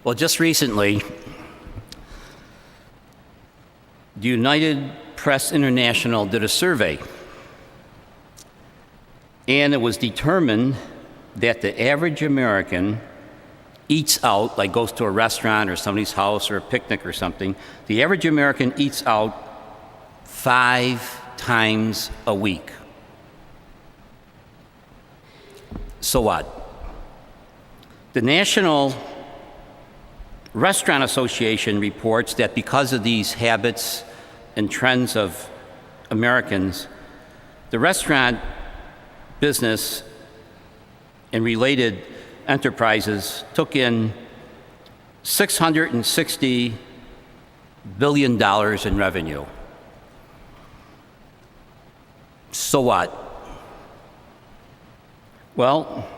Well, just recently, the United Press International did a survey, and it was determined that the average American eats out, like goes to a restaurant or somebody's house or a picnic or something. The average American eats out 5 times a week. So what? The National Restaurant Association reports that because of these habits and trends of Americans, the restaurant business and related enterprises took in $660 billion in revenue. So what? Well,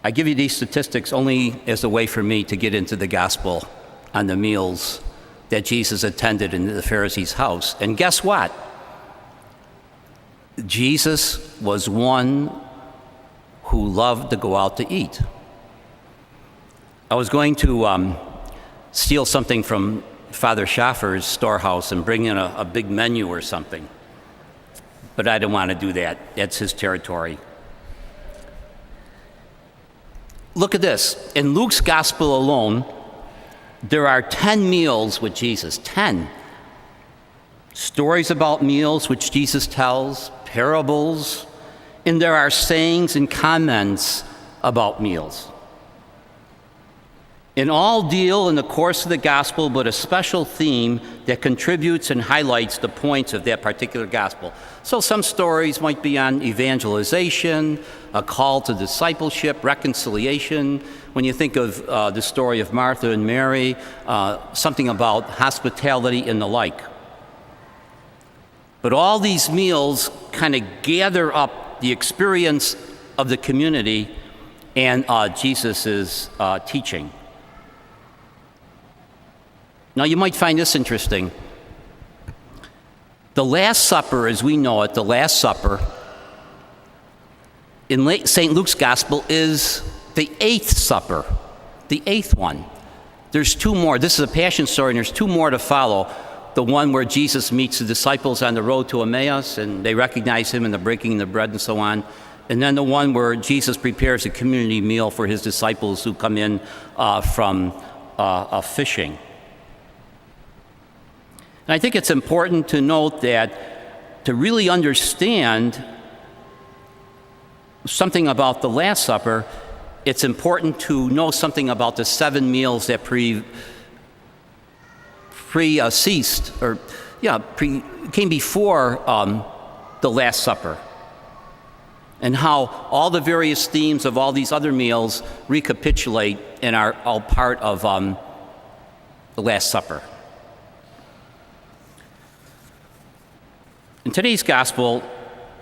I give you these statistics only as a way for me to get into the gospel on the meals that Jesus attended in the Pharisee's house. And guess what? Jesus was one who loved to go out to eat. I was going to steal something from Father Schaffer's storehouse and bring in a big menu or something, but I didn't want to do that. That's his territory. Look at this. In Luke's gospel alone, there are 10 meals with Jesus. 10. Stories about meals which Jesus tells, parables, and there are sayings and comments about meals. And all deal in the course of the gospel, but a special theme that contributes and highlights the points of that particular gospel. So some stories might be on evangelization, a call to discipleship, reconciliation. When you think of the story of Martha and Mary, something about hospitality and the like. But all these meals kind of gather up the experience of the community and Jesus' teaching. Now, you might find this interesting. The Last Supper, as we know it, the Last Supper, in St. Luke's Gospel, is the 8th supper, the 8th one. There's 2 more. This is a Passion story, and there's 2 more to follow. The one where Jesus meets the disciples on the road to Emmaus, and they recognize him in the breaking of the bread and so on. And then the one where Jesus prepares a community meal for his disciples who come in from fishing. And I think it's important to note that to really understand something about the Last Supper, it's important to know something about the 7 meals that came before the Last Supper, and how all the various themes of all these other meals recapitulate and are all part of the Last Supper. In today's gospel,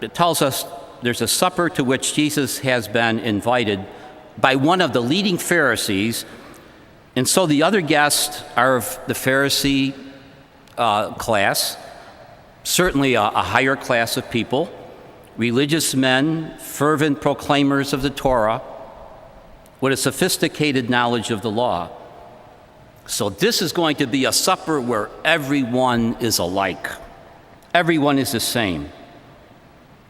it tells us there's a supper to which Jesus has been invited by one of the leading Pharisees, and so the other guests are of the Pharisee class, certainly a higher class of people, religious men, fervent proclaimers of the Torah, with a sophisticated knowledge of the law. So this is going to be a supper where everyone is alike. Everyone is the same.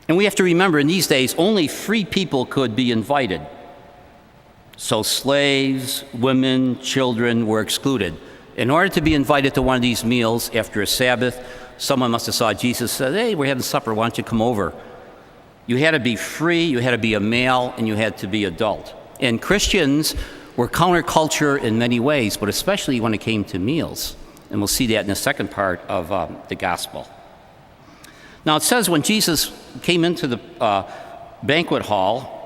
And we have to remember, in these days, only free people could be invited. So slaves, women, children were excluded. In order to be invited to one of these meals after a Sabbath, someone must have saw Jesus said, "Hey, we're having supper, why don't you come over?" You had to be free, you had to be a male, and you had to be adult. And Christians were counterculture in many ways, but especially when it came to meals. And we'll see that in the second part of the gospel. Now it says when Jesus came into the banquet hall,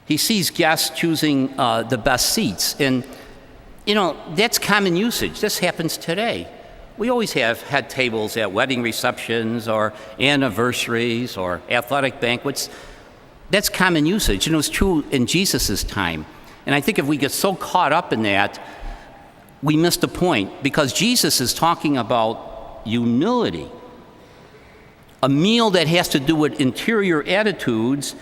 he sees guests choosing the best seats. And, that's common usage. This happens today. We always have had tables at wedding receptions or anniversaries or athletic banquets. That's common usage. It was true in Jesus' time. And I think if we get so caught up in that, we miss the point, because Jesus is talking about humility. A meal that has to do with interior attitudes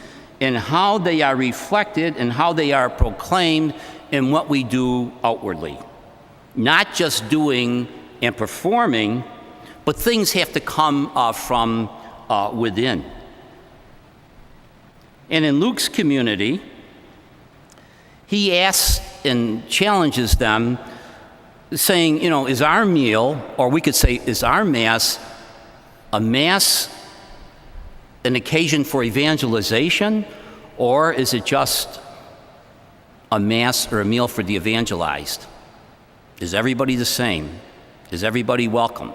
and how they are reflected and how they are proclaimed in what we do outwardly. Not just doing and performing, but things have to come from within. And in Luke's community, he asks and challenges them, saying, is our meal, or we could say, is our mass a mass, an occasion for evangelization, or is it just a mass or a meal for the evangelized? Is everybody the same? Is everybody welcome,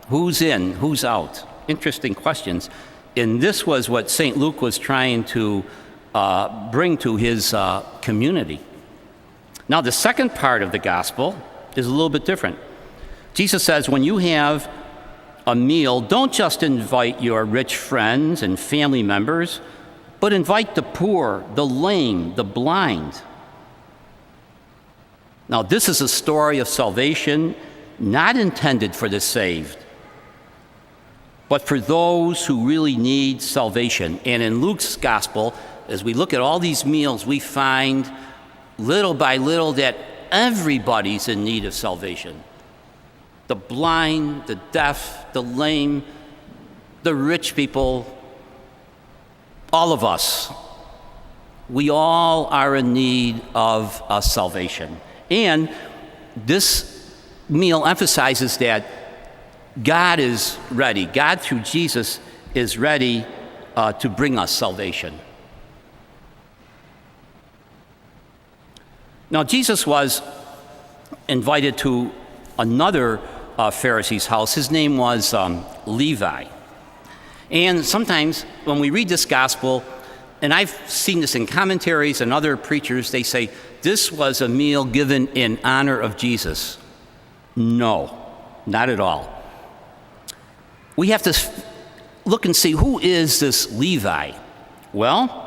Who's in, who's out? Interesting questions. And this was what St. Luke was trying to bring to his community. Now, the second part of the gospel is a little bit different. Jesus says, when you have a meal, don't just invite your rich friends and family members, but invite the poor, the lame, the blind. Now, this is a story of salvation not intended for the saved, but for those who really need salvation. And in Luke's gospel, as we look at all these meals, we find little by little that everybody's in need of salvation. The blind, the deaf, the lame, the rich people, all of us. We all are in need of salvation. And this meal emphasizes that God is ready. God, through Jesus, is ready to bring us salvation. Now, Jesus was invited to another Pharisee's house. His name was Levi. And sometimes when we read this gospel, and I've seen this in commentaries and other preachers, they say, this was a meal given in honor of Jesus. No, not at all. We have to look and see, who is this Levi? Well,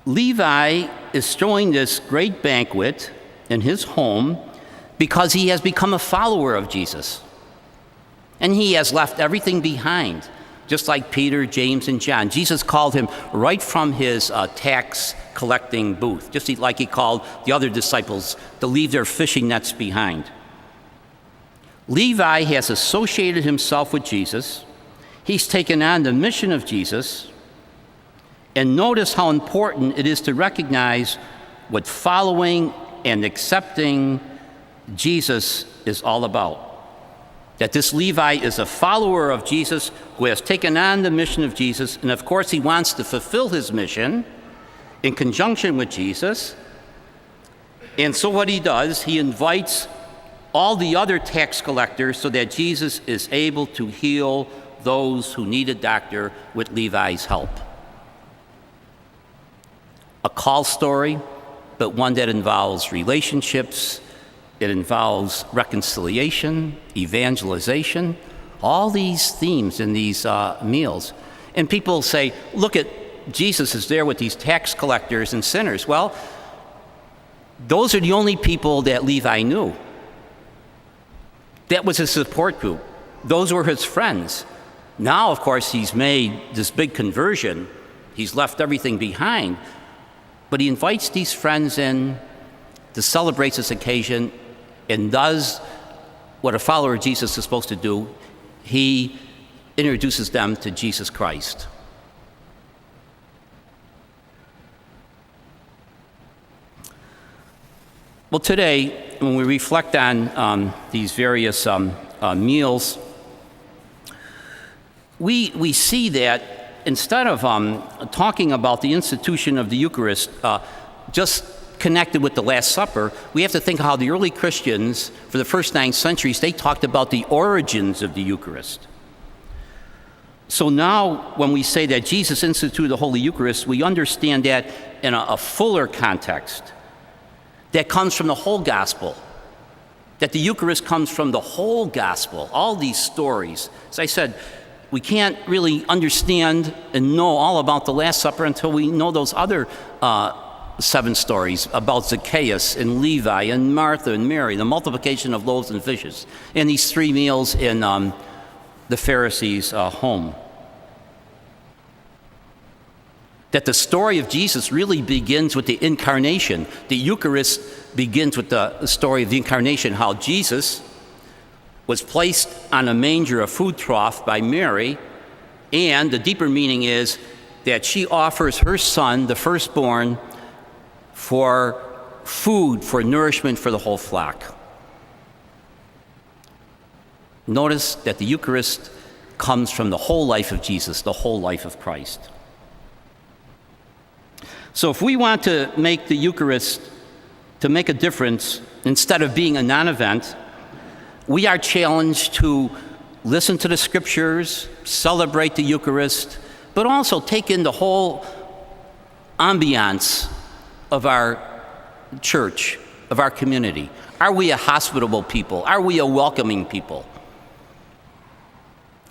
Levi is throwing this great banquet in his home because he has become a follower of Jesus. And he has left everything behind, just like Peter, James, and John. Jesus called him right from his tax collecting booth, just like he called the other disciples to leave their fishing nets behind. Levi has associated himself with Jesus. He's taken on the mission of Jesus. And notice how important it is to recognize what following and accepting Jesus is all about. That this Levi is a follower of Jesus who has taken on the mission of Jesus, and of course he wants to fulfill his mission in conjunction with Jesus. And so what he does, he invites all the other tax collectors so that Jesus is able to heal those who need a doctor with Levi's help. A call story, but one that involves relationships. It involves reconciliation, evangelization, all these themes in these meals. And people say, look at Jesus is there with these tax collectors and sinners. Well, those are the only people that Levi knew. That was his support group. Those were his friends. Now, of course, he's made this big conversion. He's left everything behind. But he invites these friends in to celebrate this occasion and does what a follower of Jesus is supposed to do. He introduces them to Jesus Christ. Well, today, when we reflect on these various meals, we see that instead of talking about the institution of the Eucharist just connected with the Last Supper, we have to think how the early Christians, for the first 9 centuries, they talked about the origins of the Eucharist. So now, when we say that Jesus instituted the Holy Eucharist, we understand that in a fuller context that comes from the whole gospel, that the Eucharist comes from the whole gospel, all these stories. As I said, we can't really understand and know all about the Last Supper until we know those other 7 stories about Zacchaeus and Levi and Martha and Mary, the multiplication of loaves and fishes, and these 3 meals in the Pharisees' home. that the story of Jesus really begins with the incarnation. The Eucharist begins with the story of the incarnation, how Jesus was placed on a manger, a food trough, by Mary, and the deeper meaning is that she offers her son, the firstborn, for food, for nourishment for the whole flock. Notice that the Eucharist comes from the whole life of Jesus, the whole life of Christ. So if we want to make the Eucharist to make a difference instead of being a non-event, we are challenged to listen to the Scriptures, celebrate the Eucharist, but also take in the whole ambiance of our church, of our community. Are we a hospitable people? Are we a welcoming people?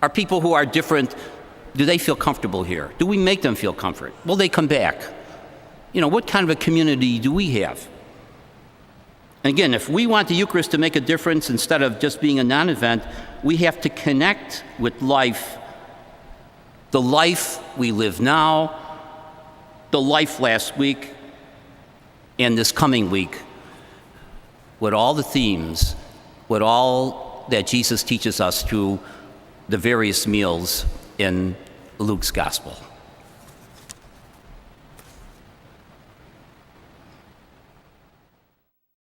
Are people who are different, do they feel comfortable here? Do we make them feel comfort? Will they come back? What kind of a community do we have? And again, if we want the Eucharist to make a difference instead of just being a non-event, we have to connect with life, the life we live now, the life last week, and this coming week, with all the themes, with all that Jesus teaches us through the various meals in Luke's gospel.